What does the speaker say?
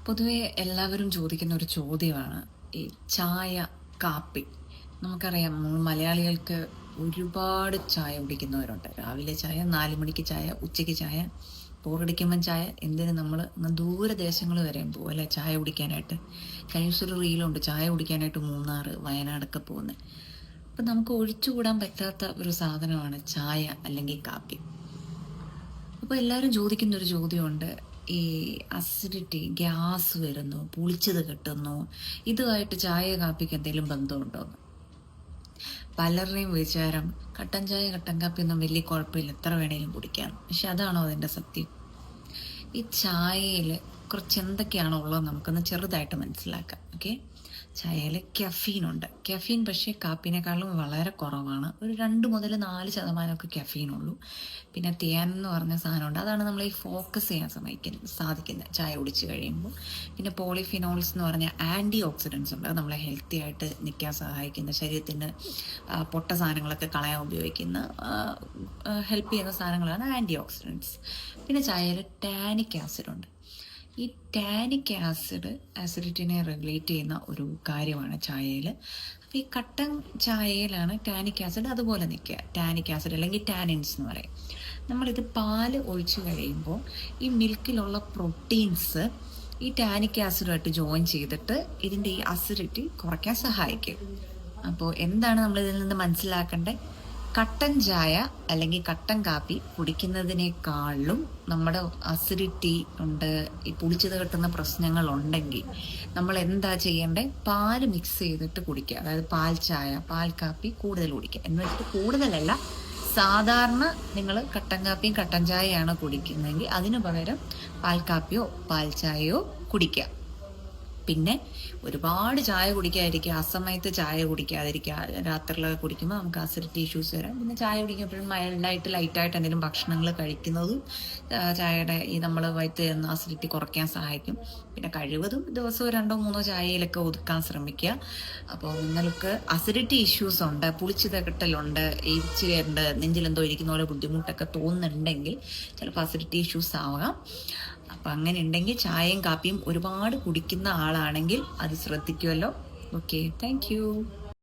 പൊതുവെ എല്ലാവരും ചോദിക്കുന്ന ഒരു ചോദ്യമാണ് ഈ ചായ, കാപ്പി. നമുക്കറിയാം മലയാളികൾക്ക് ഒരുപാട് ചായ കുടിക്കുന്നവരുണ്ട്. രാവിലെ ചായ, 4 മണിക്ക് ചായ, ഉച്ചയ്ക്ക് ചായ, ബോറടിക്കുമ്പം ചായ. എന്തിന് നമ്മൾ ദൂരദേശങ്ങൾ വരെ പോകും അല്ലെ ചായ കുടിക്കാനായിട്ട്. കഴിഞ്ഞ ദിവസം ഒരു റീലുണ്ട് ചായ കുടിക്കാനായിട്ട് മൂന്നാർ, വയനാടൊക്കെ പോകുന്നത്. അപ്പം നമുക്ക് ഒഴിച്ചുകൂടാൻ പറ്റാത്ത ഒരു സാധനമാണ് ചായ അല്ലെങ്കിൽ കാപ്പി. അപ്പോൾ എല്ലാവരും ചോദിക്കുന്നൊരു ചോദ്യമുണ്ട്, ഈ അസിഡിറ്റി, ഗ്യാസ് വരുന്നു, പുളിച്ചത് കിട്ടുന്നു, ഇതുമായിട്ട് ചായ കാപ്പിക്ക് എന്തെങ്കിലും ബന്ധമുണ്ടോ? പലരുടെയും വിചാരം കട്ടൻ ചായ കട്ടൻ കാപ്പി ഒന്നും വലിയ കുഴപ്പമില്ല, എത്ര വേണേലും കുടിക്കാം. പക്ഷെ അതാണോ അതിൻ്റെ സത്യം? ഈ ചായയിൽ കുറച്ച് എന്തൊക്കെയാണോ ഉള്ളത് നമുക്കൊന്ന് ചെറുതായിട്ട് മനസ്സിലാക്കാം. ഓക്കെ, ചായയിൽ കഫീനുണ്ട്. കഫീൻ പക്ഷേ കാപ്പിനേക്കാളും വളരെ കുറവാണ്. ഒരു 2 മുതൽ 4% കഫീനുള്ളൂ. പിന്നെ തേൻ എന്ന് പറഞ്ഞ സാധനമുണ്ട്, അതാണ് നമ്മൾ ഈ ഫോക്കസ് ചെയ്യാൻ സാധിക്കുന്നത് ചായ കുടിച്ച് കഴിയുമ്പോൾ. പിന്നെ പോളിഫിനോൾസ് എന്ന് പറഞ്ഞ ആൻറ്റി ഓക്സിഡൻസ് ഉണ്ട്, അത് നമ്മളെ ഹെൽത്തി ആയിട്ട് നിൽക്കാൻ സഹായിക്കുന്ന, ശരീരത്തിന് പൊട്ട സാധനങ്ങളൊക്കെ കളയാൻ ഉപയോഗിക്കുന്ന, ഹെൽപ്പ് ചെയ്യുന്ന സാധനങ്ങളാണ് ആൻറ്റി ഓക്സിഡൻസ്. പിന്നെ ചായയിൽ ടാനിക് ആസിഡ് ഉണ്ട്. ഈ ടാനിക് ആസിഡ് ആസിഡിറ്റിനെ റെഗുലേറ്റ് ചെയ്യുന്ന ഒരു കാര്യമാണ് ചായയിൽ. അപ്പോൾ ഈ കട്ടൻ ചായയിലാണ് ടാനിക് ആസിഡ് അതുപോലെ നിൽക്കുക. ടാനിക് ആസിഡ് അല്ലെങ്കിൽ ടാനിൻസ് എന്ന് പറയും. നമ്മളിത് പാല് ഒഴിച്ച് കഴിയുമ്പോൾ ഈ മിൽക്കിലുള്ള പ്രോട്ടീൻസ് ഈ ടാനിക് ആസിഡുമായിട്ട് ജോയിൻ ചെയ്തിട്ട് ഇതിൻ്റെ ഈ അസിഡിറ്റി കുറയ്ക്കാൻ സഹായിക്കും. അപ്പോൾ എന്താണ് നമ്മൾ ഇതിൽ നിന്ന് മനസ്സിലാക്കേണ്ടത്? കട്ടൻ ചായ അല്ലെങ്കിൽ കട്ടൻ കാപ്പി കുടിക്കുന്നതിനേക്കാളും നമ്മുടെ അസിഡിറ്റി ഉണ്ട്, ഈ പുളിച്ചത് കിട്ടുന്ന പ്രശ്നങ്ങളുണ്ടെങ്കിൽ നമ്മൾ എന്താ ചെയ്യേണ്ടത്? പാല് മിക്സ് ചെയ്തിട്ട് കുടിക്കുക. അതായത് പാൽ ചായ, പാൽ കാപ്പി കൂടുതൽ കുടിക്കുക. എന്ന് വെച്ചിട്ട് കൂടുതലല്ല, സാധാരണ നിങ്ങൾ കട്ടൻ കാപ്പിയും കട്ടൻ ചായയാണ് കുടിക്കുന്നതെങ്കിൽ അതിന് പകരം പാൽ കാപ്പിയോ പാൽ ചായയോ കുടിക്കുക. പിന്നെ ഒരുപാട് ചായ കുടിക്കാതിരിക്കുക, അസമയത്ത് ചായ കുടിക്കാതിരിക്കുക. രാത്രിയിലൊക്കെ കുടിക്കുമ്പോൾ നമുക്ക് അസിഡിറ്റി ഇഷ്യൂസ് വരാം. പിന്നെ ചായ കുടിക്കുമ്പോഴും മൈൽഡായിട്ട് ലൈറ്റായിട്ട് എന്തെങ്കിലും ഭക്ഷണങ്ങൾ കഴിക്കുന്നതും ചായയുടെ ഈ നമ്മൾ വയറ്റ് തരുന്ന അസിഡിറ്റി കുറയ്ക്കാൻ സഹായിക്കും. പിന്നെ കഴിവതും ദിവസവും 2-3 ചായയിലൊക്കെ ഒതുക്കാൻ ശ്രമിക്കുക. അപ്പോൾ നിങ്ങൾക്ക് അസിഡിറ്റി ഇഷ്യൂസ് ഉണ്ട്, പുളിച്ചത് കിട്ടലുണ്ട്, ഇച്ചിരിയുണ്ട്, നെഞ്ചിലെന്തോ ഇരിക്കുന്ന പോലെ ബുദ്ധിമുട്ടൊക്കെ തോന്നുന്നുണ്ടെങ്കിൽ ചിലപ്പോൾ അസിഡിറ്റി ഇഷ്യൂസ് ആവാം. അപ്പം അങ്ങനെ ഉണ്ടെങ്കിൽ ചായയും കാപ്പിയും ഒരുപാട് കുടിക്കുന്ന ആളാണെങ്കിൽ അത് ശ്രദ്ധിക്കുമല്ലോ. Okay, thank you.